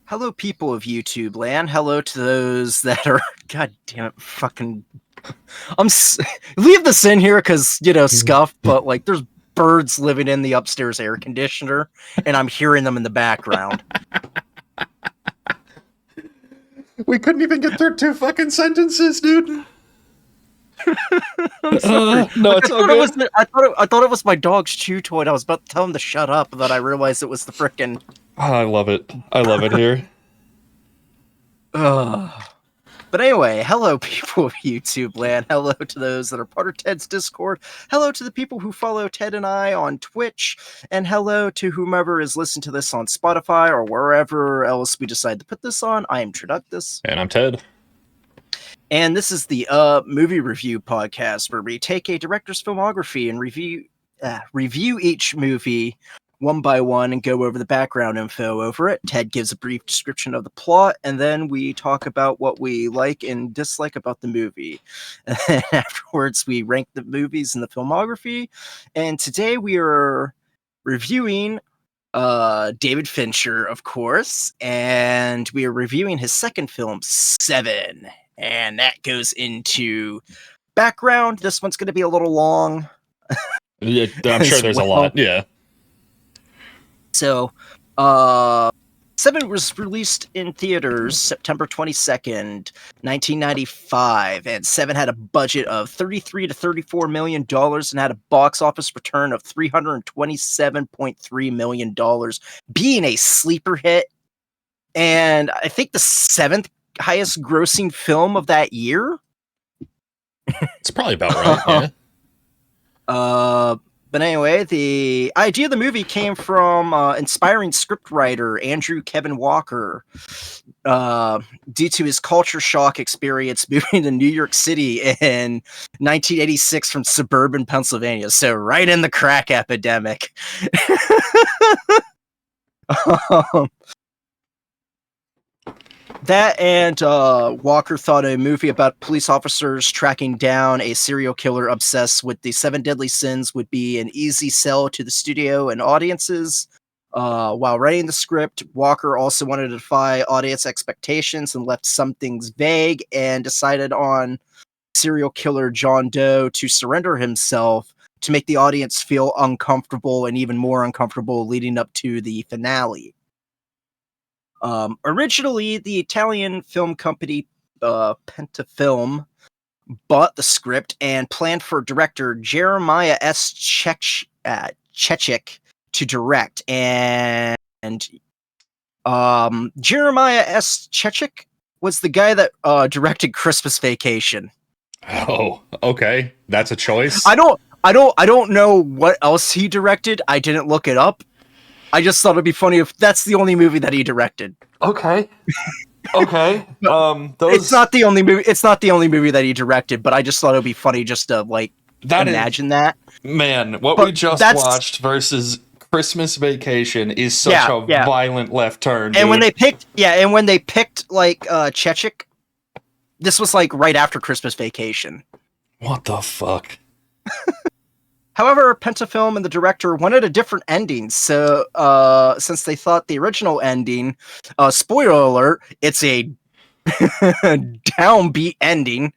Hello, people of YouTube land. Hello to those that are, god damn it, fucking. Leave this in here because, scuff, but like there's birds living in the upstairs air conditioner, and I'm hearing them in the background. We couldn't even get through 2 fucking sentences, dude. I'm sorry. No, it's all good. I thought it was my dog's chew toy. And I was about to tell him to shut up, but I realized it was the frickin'. Oh, I love it. I love it here. But anyway, hello, people of YouTube land. Hello to those that are part of Ted's Discord. Hello to the people who follow Ted and I on Twitch. And hello to whomever is listening to this on Spotify or wherever else we decide to put this on. I am Traductus. And I'm Ted. And this is the movie review podcast where we take a director's filmography and review each movie one by one and go over the background info over it. Ted gives a brief description of the plot, and then we talk about what we like and dislike about the movie. And afterwards, we rank the movies in the filmography. And today we are reviewing David Fincher, of course, and we are reviewing his second film, Se7en. And that goes into background. This one's going to be a little long. Yeah, I'm sure there's a lot, yeah. So, Se7en was released in theaters September 22nd, 1995, and Se7en had a budget of $33 to $34 million and had a box office return of $327.3 million, being a sleeper hit, and I think the 7th highest grossing film of that year. It's probably about right, yeah. But anyway, the idea of the movie came from inspiring scriptwriter Andrew Kevin Walker due to his culture shock experience moving to New York City in 1986 from suburban Pennsylvania. So right in the crack epidemic. That and Walker thought a movie about police officers tracking down a serial killer obsessed with the 7 deadly sins would be an easy sell to the studio and audiences. While writing the script, Walker also wanted to defy audience expectations and left some things vague and decided on serial killer John Doe to surrender himself to make the audience feel uncomfortable and even more uncomfortable leading up to the finale. Originally, the Italian film company Pentafilm bought the script and planned for director Jeremiah S. Chechik to direct. And Jeremiah S. Chechik was the guy that directed Christmas Vacation. Oh, okay. That's a choice. I don't know what else he directed. I didn't look it up. I just thought it'd be funny if that's the only movie that he directed. Okay. Okay. It's not the only movie. It's not the only movie that he directed, but I just thought it'd be funny just to imagine that. Man, what we just watched versus Christmas Vacation is such a violent left turn. Dude. And when they picked Chechik, this was like right after Christmas Vacation. What the fuck? However, Pentafilm and the director wanted a different ending, so since they thought the original ending, spoiler alert, it's a downbeat ending,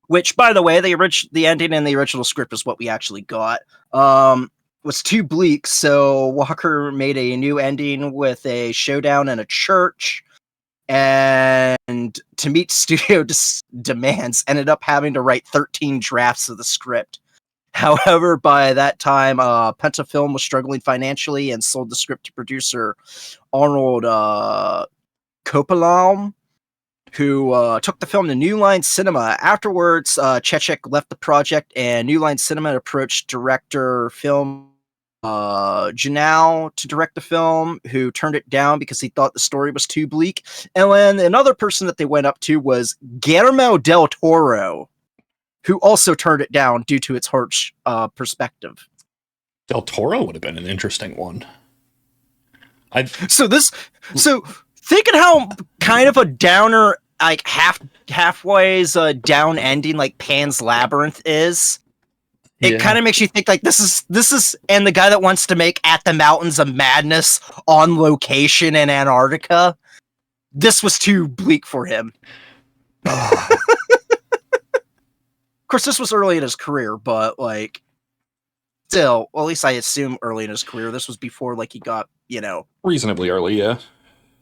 which, by the way, the ending in the original script is what we actually got, was too bleak, so Walker made a new ending with a showdown in a church. And to meet studio demands, ended up having to write 13 drafts of the script. However, by that time, Pentafilm was struggling financially and sold the script to producer Arnold Coppola, who took the film to New Line Cinema. Afterwards, Chechik left the project, and New Line Cinema approached director film Janelle to direct the film, who turned it down because he thought the story was too bleak. And then another person that they went up to was Guillermo del Toro, who also turned it down due to its harsh perspective. Del Toro would have been an interesting one. So thinking how kind of a downer, like halfway's down ending, like Pan's Labyrinth is. It kind of makes you think like this is, and the guy that wants to make At the Mountains of Madness on location in Antarctica, this was too bleak for him. Of course, this was early in his career, but like, still, well, at least I assume early in his career. This was before like he got, reasonably early, yeah.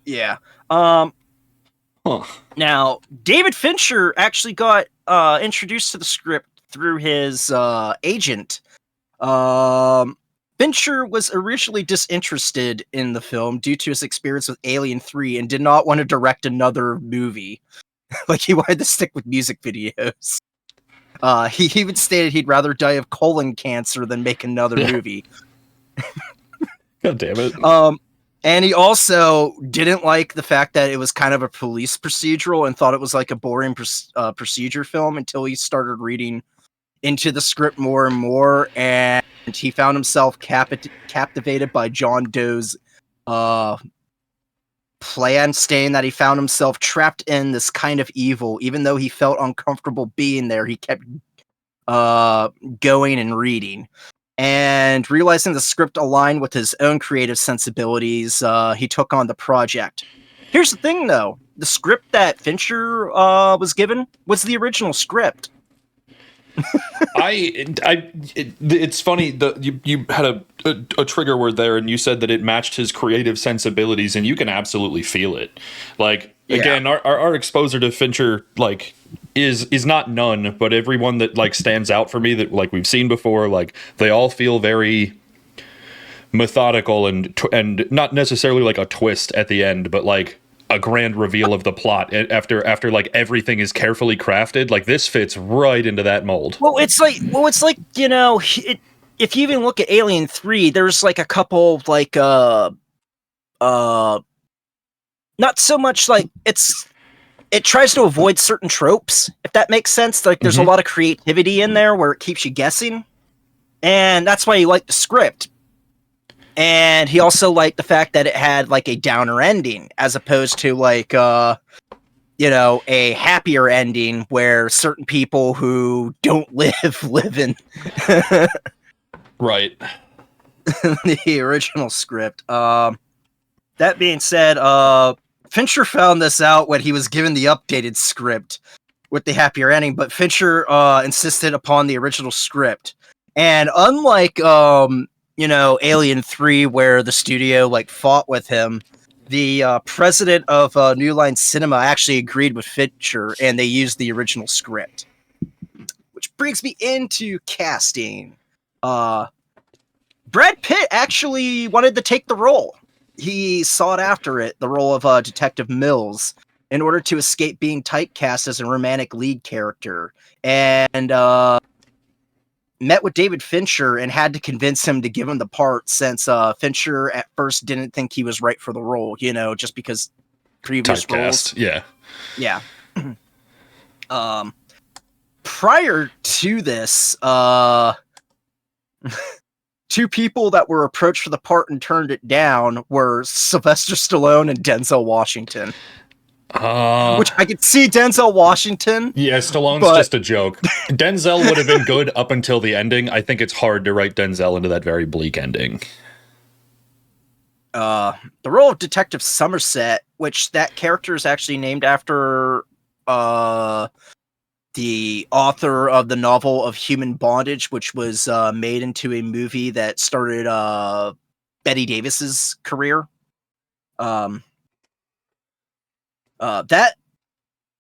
Yeah. Now, David Fincher actually got introduced to the script through his agent. Fincher was originally disinterested in the film due to his experience with Alien 3 and did not want to direct another movie. Like, he wanted to stick with music videos. He even stated he'd rather die of colon cancer than make another movie. God damn it. And he also didn't like the fact that it was kind of a police procedural and thought it was like a boring procedure film until he started reading into the script more and more, and he found himself captivated by John Doe's plan, stating that he found himself trapped in this kind of evil. Even though he felt uncomfortable being there, he kept going and reading. And realizing the script aligned with his own creative sensibilities, he took on the project. Here's the thing, though. The script that Fincher was given was the original script. It's funny that you had a trigger word there, and you said that it matched his creative sensibilities, and you can absolutely feel it. Like, again, our exposure to Fincher, like, is not none, but everyone that like stands out for me that like we've seen before, like they all feel very methodical and not necessarily like a twist at the end, but like a grand reveal of the plot after like everything is carefully crafted. Like, this fits right into that mold. Well, it's like if you even look at Alien 3, there's like a couple like not so much like it tries to avoid certain tropes, if that makes sense. Like, there's a lot of creativity in there where it keeps you guessing, and that's why you like the script. And he also liked the fact that it had like a downer ending, as opposed to like a happier ending where certain people who don't live in right the original script. That being said, Fincher found this out when he was given the updated script with the happier ending, but Fincher insisted upon the original script. And unlike Alien 3, where the studio like fought with him, the president of New Line Cinema actually agreed with Fincher, and they used the original script. Which brings me into casting. Brad Pitt actually wanted to take the role. He sought after it, the role of Detective Mills, in order to escape being typecast as a romantic lead character, and met with David Fincher and had to convince him to give him the part, since Fincher at first didn't think he was right for the role, just because previous roles. Yeah. Prior to this, two people that were approached for the part and turned it down were Sylvester Stallone and Denzel Washington. Which I could see Denzel Washington. Yeah, Stallone's just a joke. Denzel would have been good up until the ending. I think it's hard to write Denzel into that very bleak ending. The role of Detective Somerset, which that character is actually named after the author of the novel of Human Bondage, which was made into a movie that started Bette Davis's career. That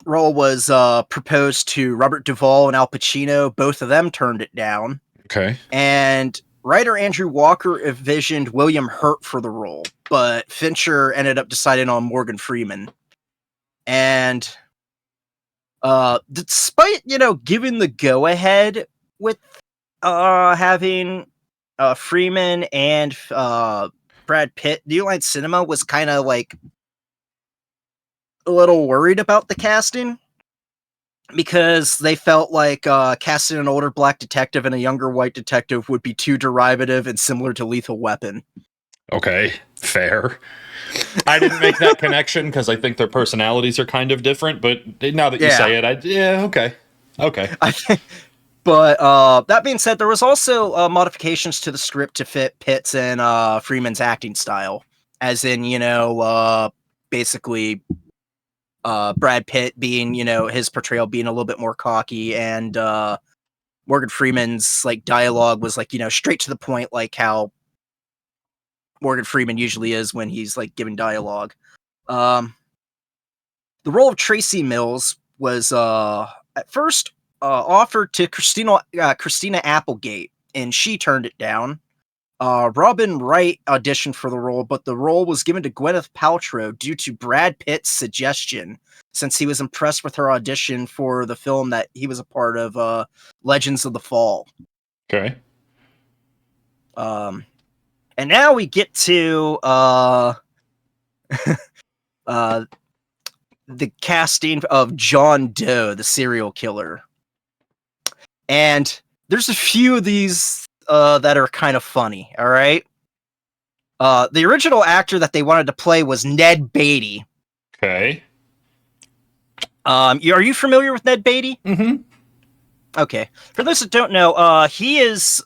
role was proposed to Robert Duvall and Al Pacino. Both of them turned it down. Okay. And writer Andrew Walker envisioned William Hurt for the role, but Fincher ended up deciding on Morgan Freeman. And despite, giving the go-ahead with having Freeman and Brad Pitt, New Line Cinema was kind of like a little worried about the casting, because they felt like casting an older black detective and a younger white detective would be too derivative and similar to Lethal Weapon. Okay. Fair. I didn't make that connection because I think their personalities are kind of different, but now that you say it, okay. I think, but that being said, there was also modifications to the script to fit Pitt's and Freeman's acting style, as in, basically Brad Pitt being, his portrayal being a little bit more cocky, and Morgan Freeman's like dialogue was like, straight to the point, like how Morgan Freeman usually is when he's like giving dialogue. The role of Tracy Mills was at first offered to Christina Applegate, and she turned it down. Robin Wright auditioned for the role, but the role was given to Gwyneth Paltrow due to Brad Pitt's suggestion, since he was impressed with her audition for the film that he was a part of, Legends of the Fall. Okay. And now we get to the casting of John Doe, the serial killer. And there's a few of these that are kind of funny, all right? The original actor that they wanted to play was Ned Beatty. Okay. Are you familiar with Ned Beatty? Mm-hmm. Okay. For those that don't know, he is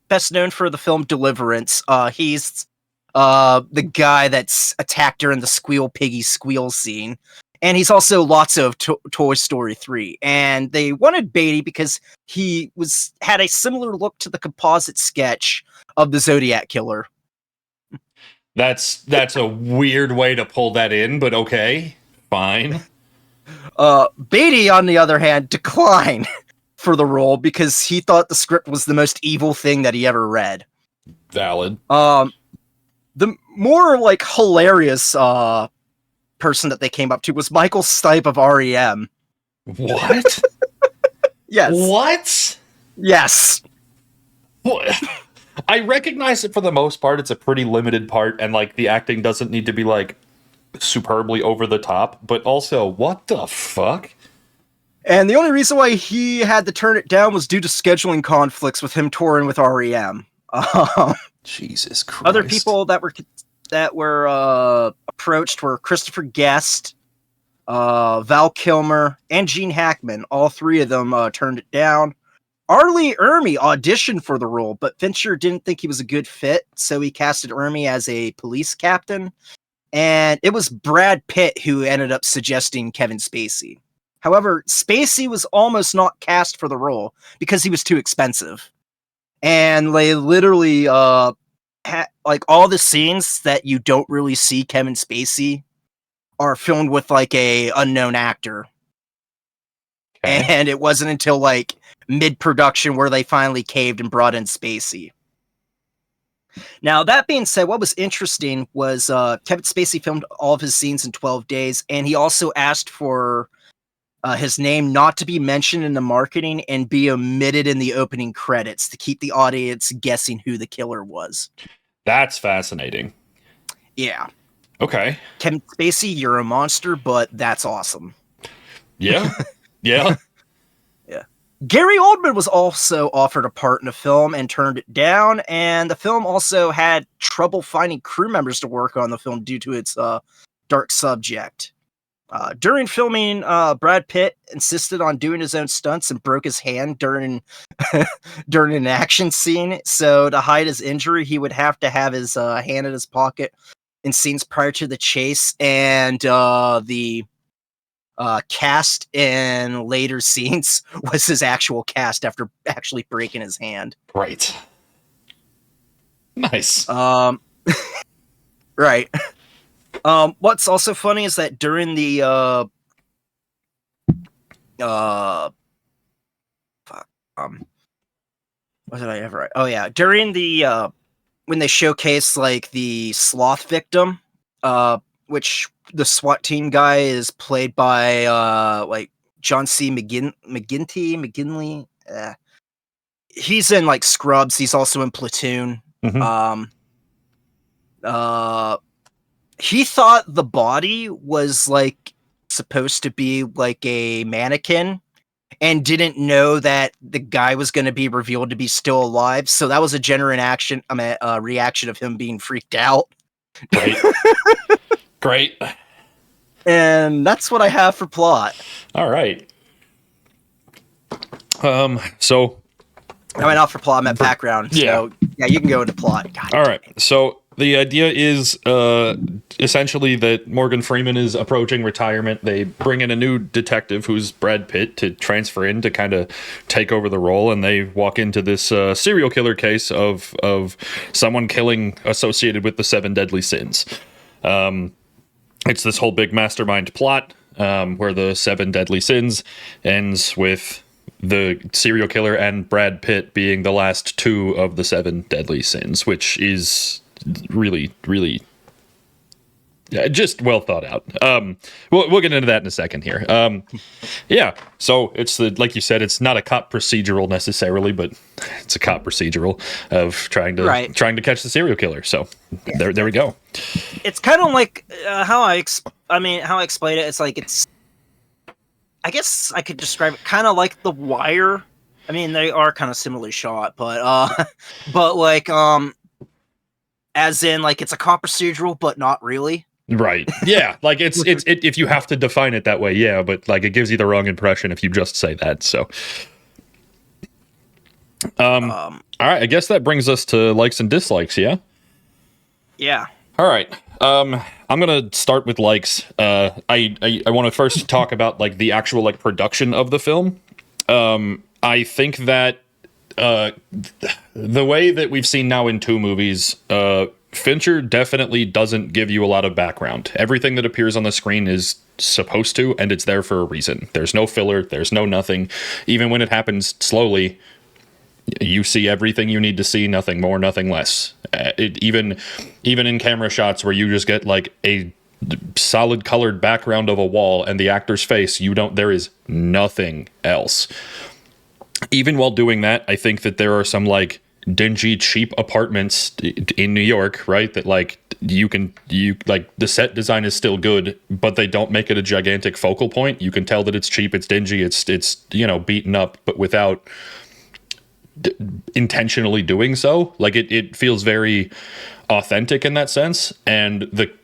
best known for the film Deliverance. He's the guy that's attacked during the Squeal Piggy Squeal scene. And he's also lots of Toy Story 3. And they wanted Beatty because he had a similar look to the composite sketch of the Zodiac Killer. That's a weird way to pull that in, but okay, fine. Beatty, on the other hand, declined for the role because he thought the script was the most evil thing that he ever read. Valid. The more like hilarious person that they came up to was Michael Stipe of REM. What? Yes. What? Yes. What? I recognize it for the most part. It's a pretty limited part, and like the acting doesn't need to be like superbly over the top, but also, what the fuck? And the only reason why he had to turn it down was due to scheduling conflicts with him touring with REM. Jesus Christ. Other people that were approached were Christopher Guest, Val Kilmer, and Gene Hackman. All three of them turned it down. Arlie Ermey auditioned for the role, but Fincher didn't think he was a good fit, so he casted Ermey as a police captain. And it was Brad Pitt who ended up suggesting Kevin Spacey. However, Spacey was almost not cast for the role because he was too expensive. And they literally, like all the scenes that you don't really see Kevin Spacey are filmed with like a unknown actor. Okay. And it wasn't until like mid-production where they finally caved and brought in Spacey. Now, that being said, what was interesting was Kevin Spacey filmed all of his scenes in 12 days, and he also asked for his name not to be mentioned in the marketing and be omitted in the opening credits to keep the audience guessing who the killer was. That's fascinating. Yeah. Okay. Kevin Spacey, you're a monster, but that's awesome. Yeah. Yeah. Yeah. Gary Oldman was also offered a part in the film and turned it down, and the film also had trouble finding crew members to work on the film due to its dark subject. During filming, Brad Pitt insisted on doing his own stunts and broke his hand during an action scene. So to hide his injury, he would have to have his hand in his pocket in scenes prior to the chase, and the cast in later scenes was his actual cast after actually breaking his hand. Right. Nice. Right. What's also funny is that during the what did I ever write? Oh yeah, during the when they showcase like the sloth victim, which the SWAT team guy is played by like John C. McGinley. He's in like Scrubs. He's also in Platoon. Mm-hmm. He thought the body was like supposed to be like a mannequin and didn't know that the guy was going to be revealed to be still alive. So that was a genuine reaction of him being freaked out. Great. Great. And that's what I have for plot. All right. So I mean, not for plot, I meant background. Yeah. So, yeah, you can go into plot. God all damn right. it. So the idea is essentially that Morgan Freeman is approaching retirement. They bring in a new detective who's Brad Pitt to transfer in to kind of take over the role, and they walk into this serial killer case of someone killing associated with the 7 deadly sins. It's this whole big mastermind plot where the 7 deadly sins ends with the serial killer and Brad Pitt being the last 2 of the 7 deadly sins, which is really, really just well thought out. We'll get into that in a second here. Yeah, so it's like you said, it's not a cop procedural necessarily, but it's a cop procedural of trying to catch the serial killer. So yeah, there we go. It's kind of like how I explain it. It's like I guess I could describe it kind of like The Wire. I mean, they are kind of similarly shot, but like as in like it's a cop procedural, but not really. Right. Yeah. Like it's if you have to define it that way, yeah, but like it gives you the wrong impression if you just say that. So all right, I guess that brings us to likes and dislikes, yeah? Yeah. All right. I'm going to start with likes. I want to first talk about like the actual like production of the film. I think that the way that we've seen now in 2 movies, Fincher definitely doesn't give you a lot of background. Everything that appears on the screen is supposed to, and it's there for a reason. There's no filler. There's no nothing. Even when it happens slowly, you see everything you need to see, nothing more, nothing less. Even in camera shots where you just get like a solid colored background of a wall and the actor's face, there is nothing else. Even while doing that, I think that there are some like dingy, cheap apartments in New York, right? That like you like the set design is still good, but they don't make it a gigantic focal point. You can tell that it's cheap, it's dingy, it's beaten up, but without intentionally doing so. Like it feels very authentic in that sense, and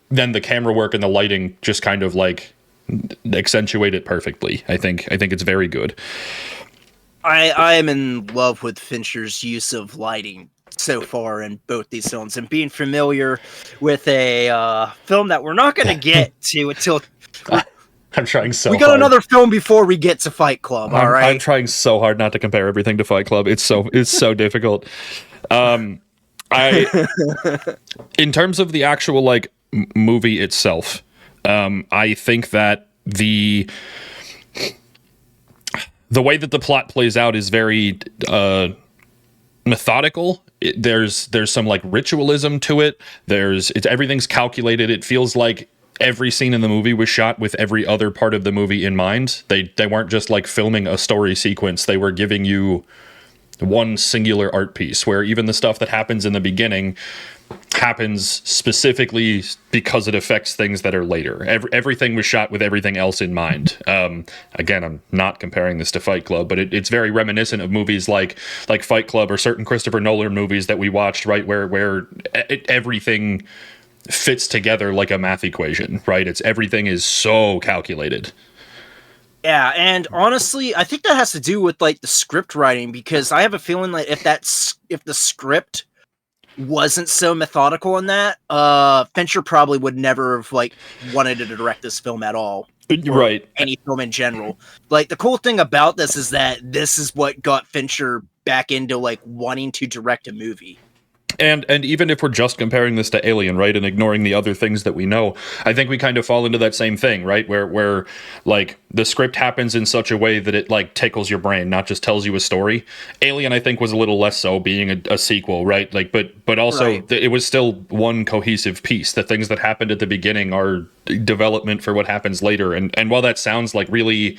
then the camera work and the lighting just kind of like accentuate it perfectly. I think it's very good. I am in love with Fincher's use of lighting so far in both these films, and being familiar with a film that we're not going to get to until I'm trying so hard. We got another film before we get to Fight Club. All right, I'm trying so hard not to compare everything to Fight Club. It's so difficult. In terms of the actual like movie itself, I think that the way that the plot plays out is very methodical. There's some like ritualism to it. Everything's calculated. It feels like every scene in the movie was shot with every other part of the movie in mind. They weren't just like filming a story sequence. They were giving you one singular art piece, where even the stuff that happens in the beginning happens specifically because it affects things that are later. Everything was shot with everything else in mind. Again, I'm not comparing this to Fight Club, but it's very reminiscent of movies like Fight Club or certain Christopher Nolan movies that we watched, right, where everything fits together like a math equation, right? Everything is so calculated. Yeah, and honestly, I think that has to do with like the script writing, because I have a feeling like if the script wasn't so methodical in that, Fincher probably would never have like wanted to direct this film at all. Right. Any film in general. Like the cool thing about this is that this is what got Fincher back into like wanting to direct a movie. And even if we're just comparing this to Alien, right, and ignoring the other things that we know, I think we kind of fall into that same thing, right, where like the script happens in such a way that it like tickles your brain, not just tells you a story. Alien, I think, was a little less so, being a sequel, right, like but also right. It was still one cohesive piece. The things that happened at the beginning are development for what happens later, and while that sounds like really,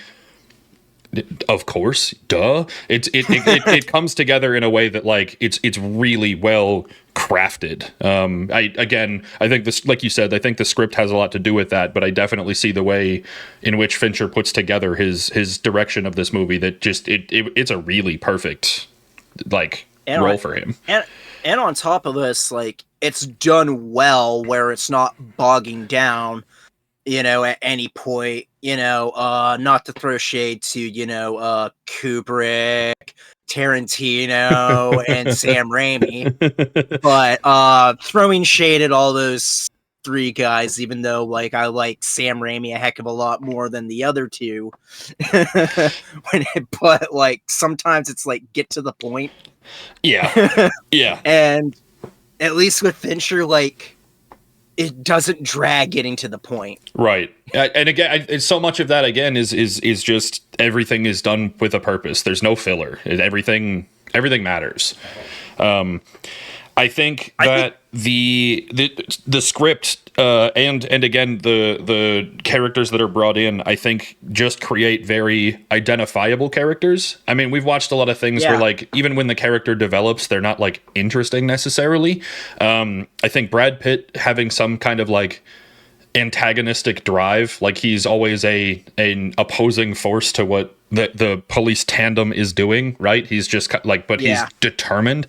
of course, duh, it comes together in a way that like it's really well crafted. I think this, like you said, I think the script has a lot to do with that, but I definitely see the way in which Fincher puts together his direction of this movie that just it's a really perfect like role for him. And on top of this, like it's done well, where it's not bogging down, at any point, not to throw shade to, Kubrick, Tarantino, and Sam Raimi, but throwing shade at all those three guys, even though, like, I like Sam Raimi a heck of a lot more than the other two, but, like, sometimes it's like, get to the point. Yeah. Yeah. And at least with Fincher, like, it doesn't drag getting to the point. Right. And again, so much of that again is just everything is done with a purpose. There's no filler. Everything matters. I think the script and again the characters that are brought in, I think, just create very identifiable characters. I mean, we've watched a lot of things where, like, even when the character develops, they're not, like, interesting necessarily. I think Brad Pitt having some kind of, like, antagonistic drive, like he's always an opposing force to what the police tandem is doing, right? He's just like, but he's determined.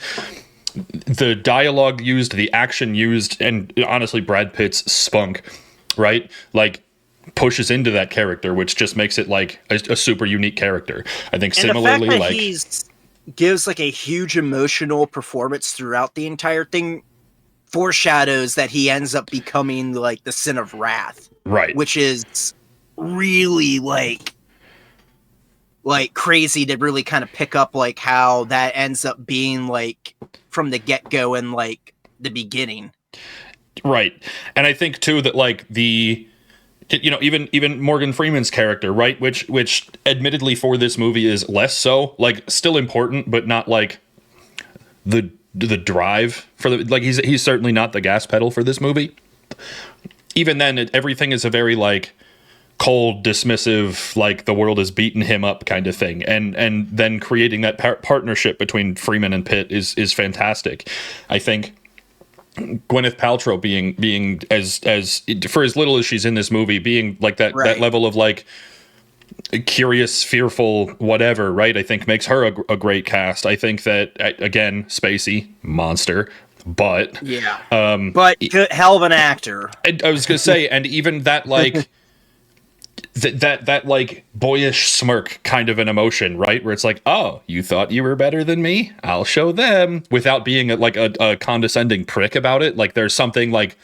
The dialogue used, the action used, and honestly, Brad Pitt's spunk, right? Like, pushes into that character, which just makes it like a super unique character. I think similarly, the fact that he gives like a huge emotional performance throughout the entire thing foreshadows that he ends up becoming like the Sin of Wrath, right? Which is really like crazy to really kind of pick up, like how that ends up being like from the get-go and like the beginning. Right. And I think too that like even Morgan Freeman's character, right, which admittedly for this movie is less so, like, still important, but not like the drive for the, like, he's certainly not the gas pedal for this movie. Even then, everything is a very like cold, dismissive, like the world has beaten him up kind of thing, and then creating that partnership between Freeman and Pitt is fantastic. I think Gwyneth Paltrow being as for as little as she's in this movie, being like that level of like curious, fearful, whatever, right? I think makes her a great cast. I think that, again, Spacey, monster, but hell of an actor. I was gonna say, and even that like that like boyish smirk kind of an emotion, right? Where it's like, oh, you thought you were better than me? I'll show them, without being a condescending prick about it. Like there's something like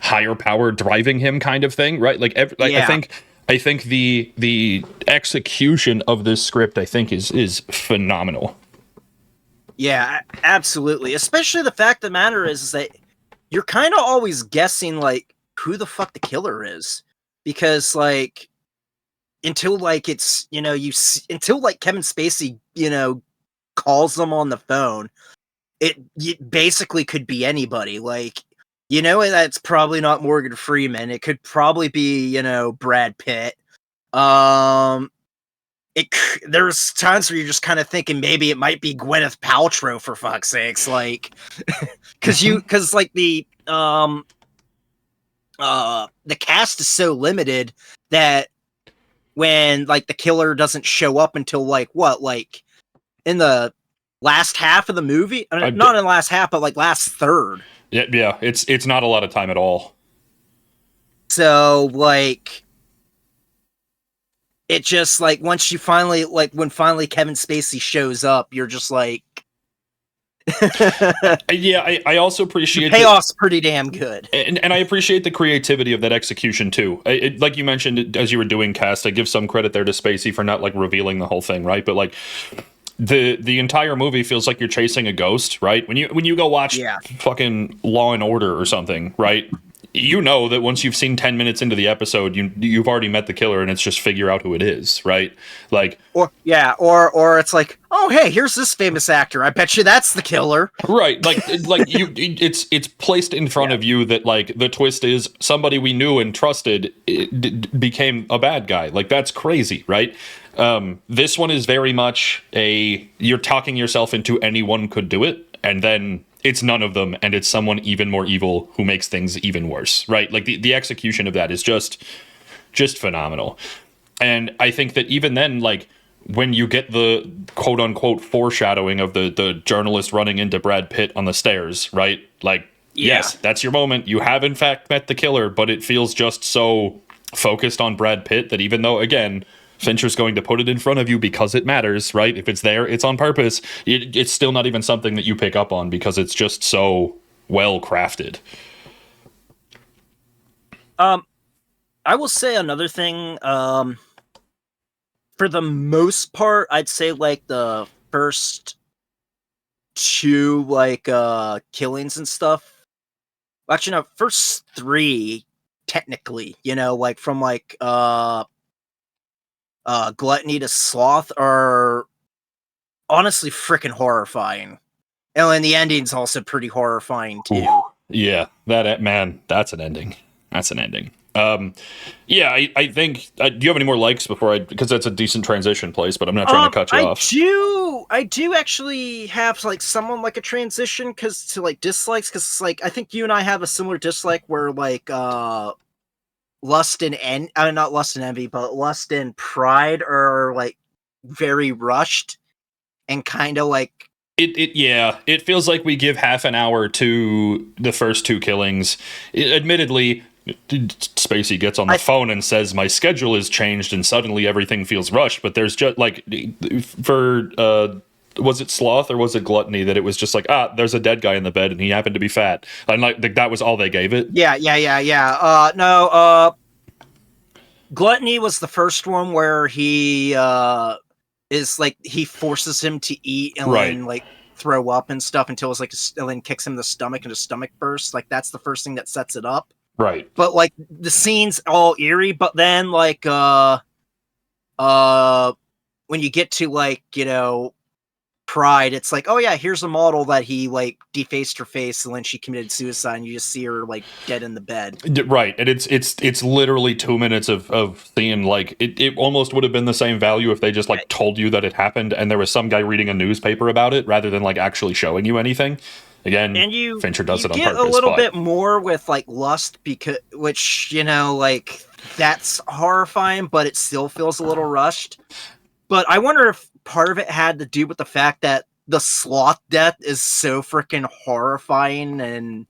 higher power driving him kind of thing, right? Like, I think the execution of this script, I think, is phenomenal. Yeah, absolutely. Especially the fact of the matter is that you're kind of always guessing like who the fuck the killer is. Because like until like it's until like Kevin Spacey calls them on the phone, it basically could be anybody. Like that's probably not Morgan Freeman. It could probably be Brad Pitt. There's times where you're just kind of thinking maybe it might be Gwyneth Paltrow, for fuck's sakes, like because like the cast is so limited that when like the killer doesn't show up until like in the last half of the movie, not in the last half, but like last third. Yeah, it's not a lot of time at all. So like it just like once you finally when Kevin Spacey shows up, you're just like yeah, I also appreciate the payoff's pretty damn good, and I appreciate the creativity of that execution too. Like you mentioned as you were doing cast, I give some credit there to Spacey for not like revealing the whole thing, right? But like the entire movie feels like you're chasing a ghost, right? When you go watch fucking Law and Order or something, right? You know that once you've seen 10 minutes into the episode, you've already met the killer, and it's just figure out who it is, right? Like, or it's like, oh hey, here's this famous actor. I bet you that's the killer, right? Like it's placed in front of you that like the twist is somebody we knew and trusted became a bad guy. Like that's crazy, right? This one is very much you're talking yourself into anyone could do it, and then it's none of them, and it's someone even more evil who makes things even worse, right? Like the execution of that is just phenomenal. And I think that even then, like when you get the quote unquote foreshadowing of the journalist running into Brad Pitt on the stairs, right? Like yes, that's your moment. You have in fact met the killer, but it feels just so focused on Brad Pitt that even though, again, Fincher's going to put it in front of you because it matters, right? If it's there, it's on purpose. It's still not even something that you pick up on because it's just so well crafted. I will say another thing. For the most part, I'd say like the first two killings and stuff. Actually, no, first three technically. Like from gluttony to sloth are honestly freaking horrifying. And the ending's also pretty horrifying too. Ooh, yeah, that's an ending. That's an ending. Yeah, I think. Do you have any more likes before because that's a decent transition place, but I'm not trying to cut you off. I do actually have someone like a transition to dislikes because I think you and I have a similar dislike where lust and not lust and envy, but lust and pride are very rushed and kind of it feels like we give half an hour to the first two killings. Admittedly, Spacey gets on the phone and says my schedule has changed and suddenly everything feels rushed, but there's just for was it sloth or was it gluttony that it was just there's a dead guy in the bed and he happened to be fat, and that was all they gave it. No, gluttony was the first one where he is he forces him to eat and then throw up and stuff until it's and then kicks him in the stomach and his stomach bursts. That's the first thing that sets it up. Right. But the scene's all eerie, but then when you get to pride, it's oh yeah, here's a model that he defaced her face and then she committed suicide and you just see her dead in the bed. Right. And it's literally 2 minutes of seeing it almost would have been the same value if they just told you that it happened and there was some guy reading a newspaper about it rather than actually showing you anything. Again, and Fincher does it on purpose. You get a little bit more with lust which that's horrifying, but it still feels a little rushed. But I wonder if part of it had to do with the fact that the sloth death is so freaking horrifying and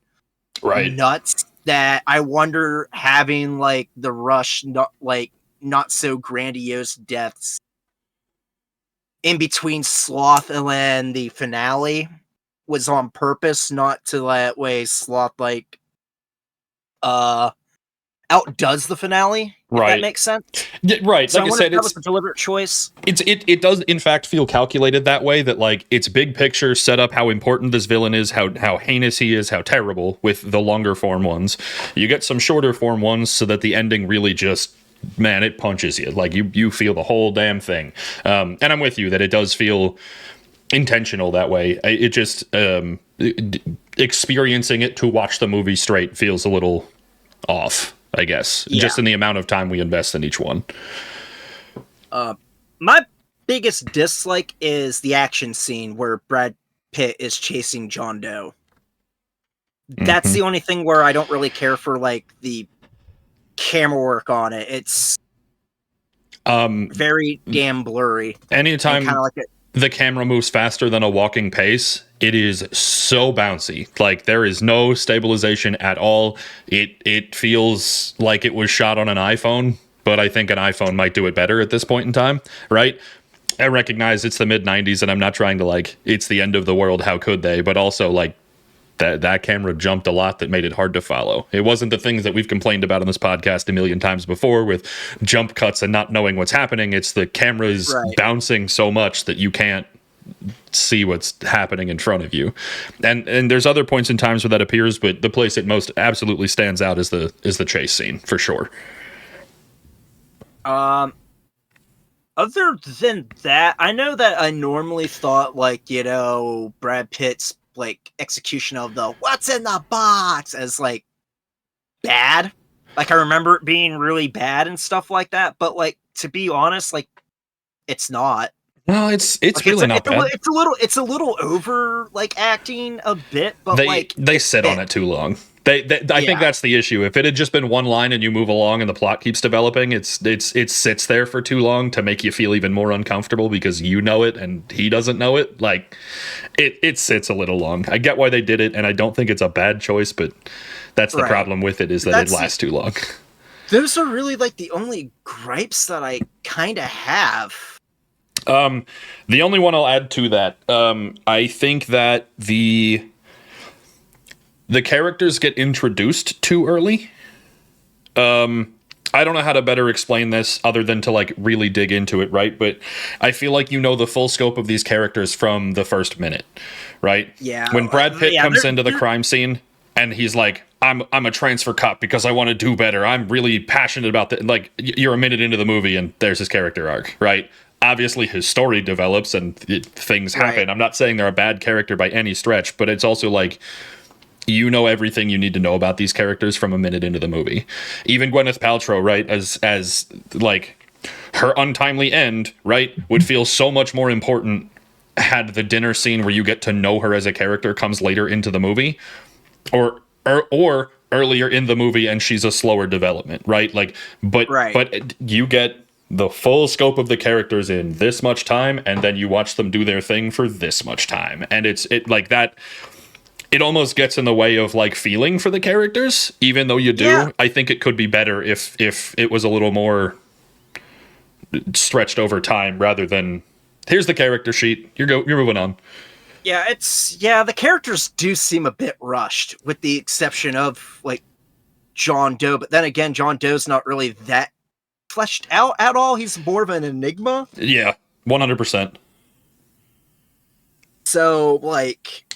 nuts that I wonder having the rush, not so grandiose deaths in between sloth and then the finale was on purpose, not to that way sloth outdoes the finale. If that makes sense. Yeah, right. So I said, that was a deliberate choice. It does in fact feel calculated that way. That it's big picture set up how important this villain is, how heinous he is, how terrible with the longer form ones. You get some shorter form ones so that the ending really just it punches you. You feel the whole damn thing. And I'm with you that it does feel intentional that way. It just experiencing it to watch the movie straight feels a little off, I guess, just in the amount of time we invest in each one. My biggest dislike is the action scene where Brad Pitt is chasing John Doe. That's the only thing where I don't really care for the camera work on it. It's very damn blurry. Anytime the camera moves faster than a walking pace, it is so bouncy. There is no stabilization at all. It feels like it was shot on an iPhone, but I think an iPhone might do it better at this point in time, right? I recognize it's the mid-90s and I'm not trying to it's the end of the world, how could they? But also that camera jumped a lot that made it hard to follow. It wasn't the things that we've complained about on this podcast a million times before with jump cuts and not knowing what's happening. It's the camera's bouncing so much that you can't see what's happening in front of you. And there's other points in times where that appears, but the place it most absolutely stands out is the chase scene for sure. Other than that, I know that I normally thought Brad Pitt's execution of the what's in the box as bad. I remember it being really bad and stuff like that, but to be honest, it's not. No, it's really not bad. It's a little over acting a bit, but they sit on it too long. I think that's the issue. If it had just been one line and you move along and the plot keeps developing, it sits there for too long to make you feel even more uncomfortable because you know it and he doesn't know it. Like, it sits a little long. I get why they did it, and I don't think it's a bad choice, but that's the problem with it, is that it lasts too long. Those are really like the only gripes that I kind of have. The only one I'll add to that, I think that the characters get introduced too early. I don't know how to better explain this other than to like really dig into it, right? But I feel like you know the full scope of these characters from the first minute, right? Yeah. When Brad Pitt comes into the crime scene and he's like, I'm a transfer cop because I want to do better. I'm really passionate about that. Like, you're a minute into the movie and there's his character arc, right? Obviously, his story develops and things happen. Right. I'm not saying they're a bad character by any stretch, but it's also like, you know everything you need to know about these characters from a minute into the movie. Even Gwyneth Paltrow, right, as like her untimely end, right, would feel so much more important had the dinner scene where you get to know her as a character comes later into the movie, or earlier in the movie and she's a slower development, right? Like, but you get the full scope of the characters in this much time, and then you watch them do their thing for this much time, and it like that. It almost gets in the way of like feeling for the characters, even though you do. Yeah. I think it could be better if it was a little more stretched over time rather than here's the character sheet. You're moving on. Yeah, the characters do seem a bit rushed, with the exception of like John Doe. But then again, John Doe's not really that fleshed out at all. He's more of an enigma. Yeah, 100%. So like.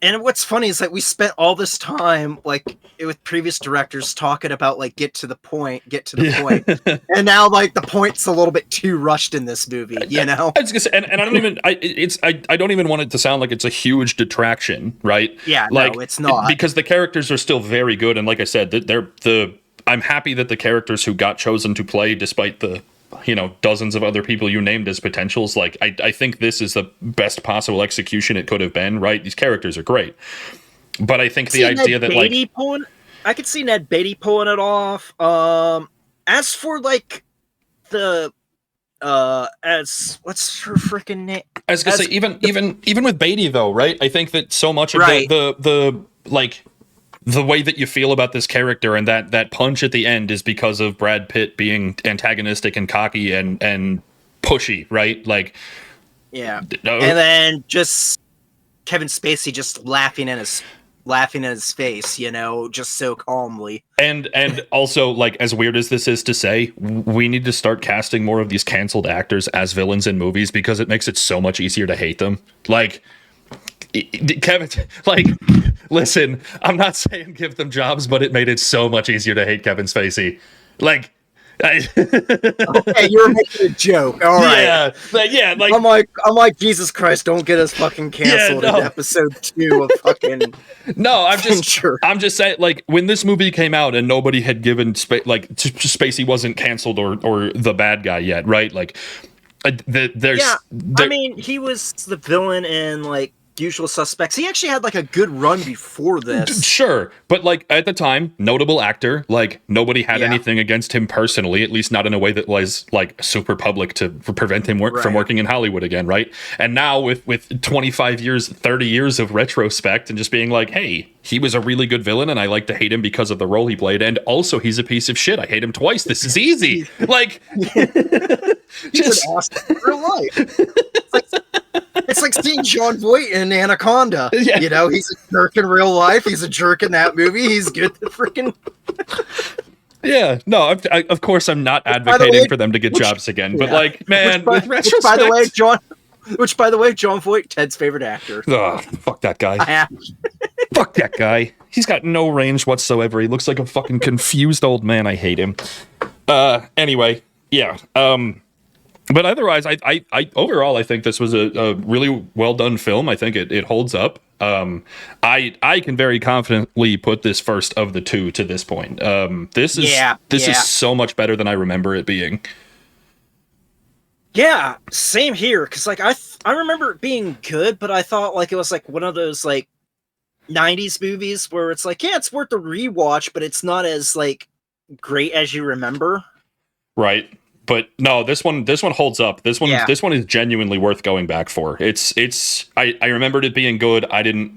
And what's funny is that we spent all this time, like, with previous directors talking about, like, get to the point. And now, like, the point's a little bit too rushed in this movie, you know? I was gonna say, and I don't even, I don't even want it to sound like it's a huge detraction, right? Yeah, like, no, it's not. Because the characters are still very good, and like I said, I'm happy that the characters who got chosen to play, despite the, dozens of other people you named as potentials, like I think this is the best possible execution it could have been, right? These characters are great, but I think the idea that I could see Ned Beatty pulling it off. As for like the as what's her freaking name? I was gonna say even with Beatty though, right? I think that so much of the like. The way that you feel about this character and that punch at the end is because of Brad Pitt being antagonistic and cocky and pushy, right? Like, yeah. And then just Kevin Spacey just laughing in his face, just so calmly. And also, like, as weird as this is to say, we need to start casting more of these canceled actors as villains in movies because it makes it so much easier to hate them. Like, Kevin, like, listen, I'm not saying give them jobs, but it made it so much easier to hate Kevin Spacey. Like, okay, you're making a joke. All right. Yeah. Like, I'm like, Jesus Christ, don't get us fucking canceled in episode 2 of fucking. No, I'm just saying, like, when this movie came out and nobody had given Spacey wasn't canceled or the bad guy yet, right? Like, I mean, he was the villain in like Usual Suspects. He actually had like a good run before this. Sure, but like at the time, notable actor, like nobody had anything against him personally, at least not in a way that was like super public to prevent him from working in Hollywood again, right? And now with 25 years, 30 years of retrospect and just being like, hey, he was a really good villain and I like to hate him because of the role he played, and also he's a piece of shit. I hate him twice. This is easy. Like, he's an awesome in real life. It's like seeing John Voight in Anaconda. Yeah. He's a jerk in real life. He's a jerk in that movie. He's good to freaking. Yeah, no, of course I'm not advocating for them to get jobs again, but like, man, with retrospect. Which, by the way, John Voight, Ted's favorite actor. Oh, fuck that guy. Fuck that guy. He's got no range whatsoever. He looks like a fucking confused old man. I hate him. Anyway, yeah. But otherwise, I overall, I think this was a really well done film. I think it holds up. I can very confidently put this first of the two to this point. This is so much better than I remember it being. Yeah, same here. Because like I remember it being good, but I thought like it was like one of those like '90s movies where it's like, yeah, it's worth a rewatch, but it's not as like great as you remember. Right. But no, this one holds up. This one Yeah. this one is genuinely worth going back for. I remembered it being good.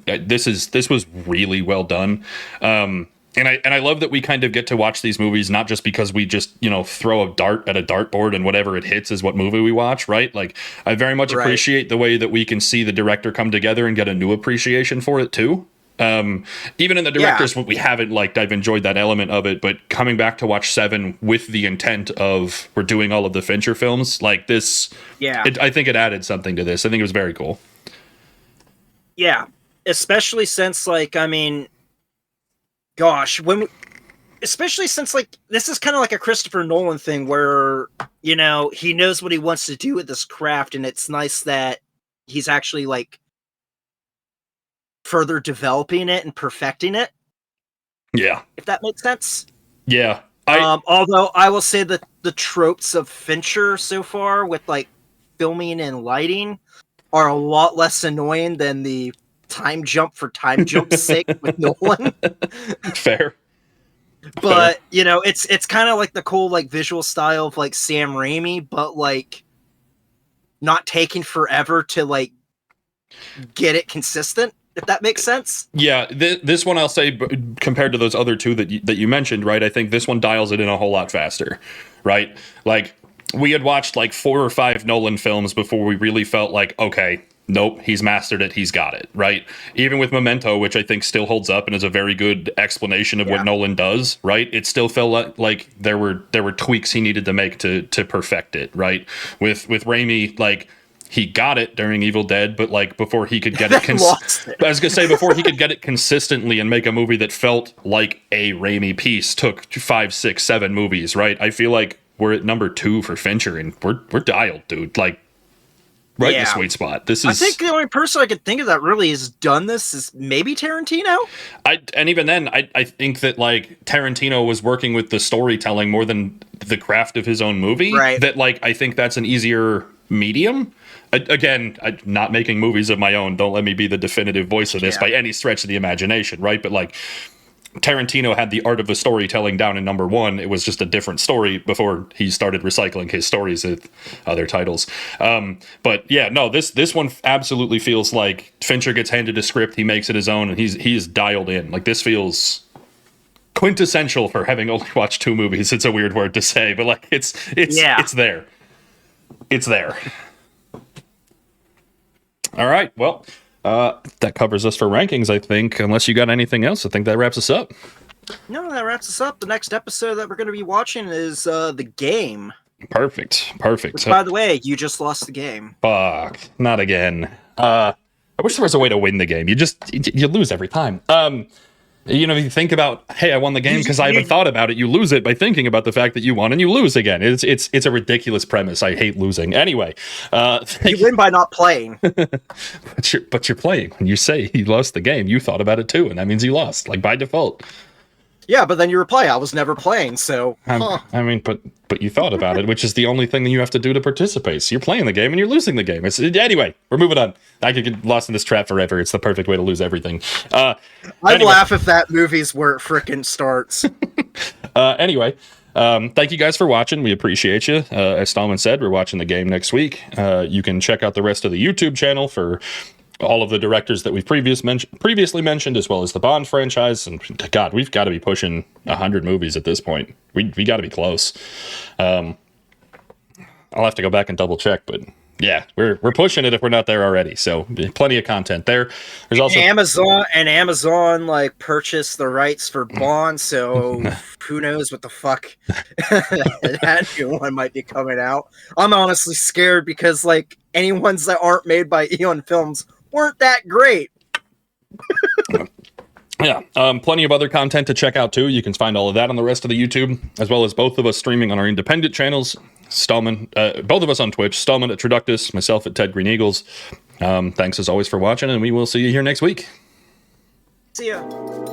This was really well done. And I love that we kind of get to watch these movies not just because we just, throw a dart at a dartboard and whatever it hits is what movie we watch, right? Like, I very much appreciate the way that we can see the director come together and get a new appreciation for it too. Even in the directors, what we haven't liked, I've enjoyed that element of it. But coming back to watch Seven with the intent of we're doing all of the Fincher films like this, I think it added something to this. I think it was very cool. Yeah, especially since especially since this is kind of like a Christopher Nolan thing where he knows what he wants to do with this craft, and it's nice that he's actually further developing it and perfecting it. Yeah. If that makes sense. Yeah. Although I will say that the tropes of Fincher so far with filming and lighting are a lot less annoying than the time jump for time jump's sake with Nolan. Fair. But, it's kind of like the cool visual style of Sam Raimi, but not taking forever to get it consistent. If that makes sense. Yeah, this one I'll say, compared to those other two that you mentioned, right? I think this one dials it in a whole lot faster, right? Like, we had watched 4 or 5 Nolan films before we really felt like, okay, nope, he's mastered it, he's got it, right? Even with Memento, which I think still holds up and is a very good explanation of what Nolan does, right? It still felt like there were tweaks he needed to make to perfect it, right? With Raimi, he got it during Evil Dead, but before he could get it, I was gonna say before he could get it consistently and make a movie that felt like a Raimi piece took 5, 6, 7 movies, right? I feel like we're at number 2 for Fincher, and we're dialed, dude. Right in the sweet spot. I think the only person I could think of that really has done this is maybe Tarantino. And even then, I think that Tarantino was working with the storytelling more than the craft of his own movie. Right. That I think that's an easier medium. Again, I'm not making movies of my own. Don't let me be the definitive voice of this by any stretch of the imagination, right? But Tarantino had the art of the storytelling down in number 1. It was just a different story before he started recycling his stories with other titles. But yeah, no, this one absolutely feels like Fincher gets handed a script, he makes it his own, and he's dialed in. This feels quintessential for having only watched 2 movies. It's a weird word to say, but it's there. It's there. All right, well, that covers us for rankings, I think. Unless you got anything else, I think that wraps us up. No, that wraps us up. The next episode that we're going to be watching is The Game. Perfect. Which, by the way, you just lost the game. Fuck, not again. I wish there was a way to win the game. You lose every time. If you think about, hey, I won the game because I haven't thought about it, you lose it by thinking about the fact that you won and you lose again. It's a ridiculous premise. I hate losing. Anyway, you win by not playing. but you're playing. When you say you lost the game, you thought about it too, and that means you lost, by default. Yeah, but then you reply, I was never playing, so... But you thought about it, which is the only thing that you have to do to participate. So you're playing the game and you're losing the game. Anyway, we're moving on. I could get lost in this trap forever. It's the perfect way to lose everything. I'd laugh if that movie's where it frickin' starts. Anyway, thank you guys for watching. We appreciate you. As Stallman said, we're watching The Game next week. You can check out the rest of the YouTube channel for all of the directors that we've previously mentioned, as well as the Bond franchise. And God, we've got to be pushing 100 movies at this point. We got to be close. I'll have to go back and double check, but yeah, we're pushing it if we're not there already. So plenty of content there. There's also Amazon purchased the rights for Bond, so who knows what the fuck that new one might be coming out. I'm honestly scared because any ones that aren't made by Eon Films weren't that great. Yeah, plenty of other content to check out too. You can find all of that on the rest of the YouTube, as well as both of us streaming on our independent channels. Stallman, both of us on Twitch. Stallman at Traductus, myself at Ted Green Eagles. Thanks as always for watching, and we will see you here next week. See ya.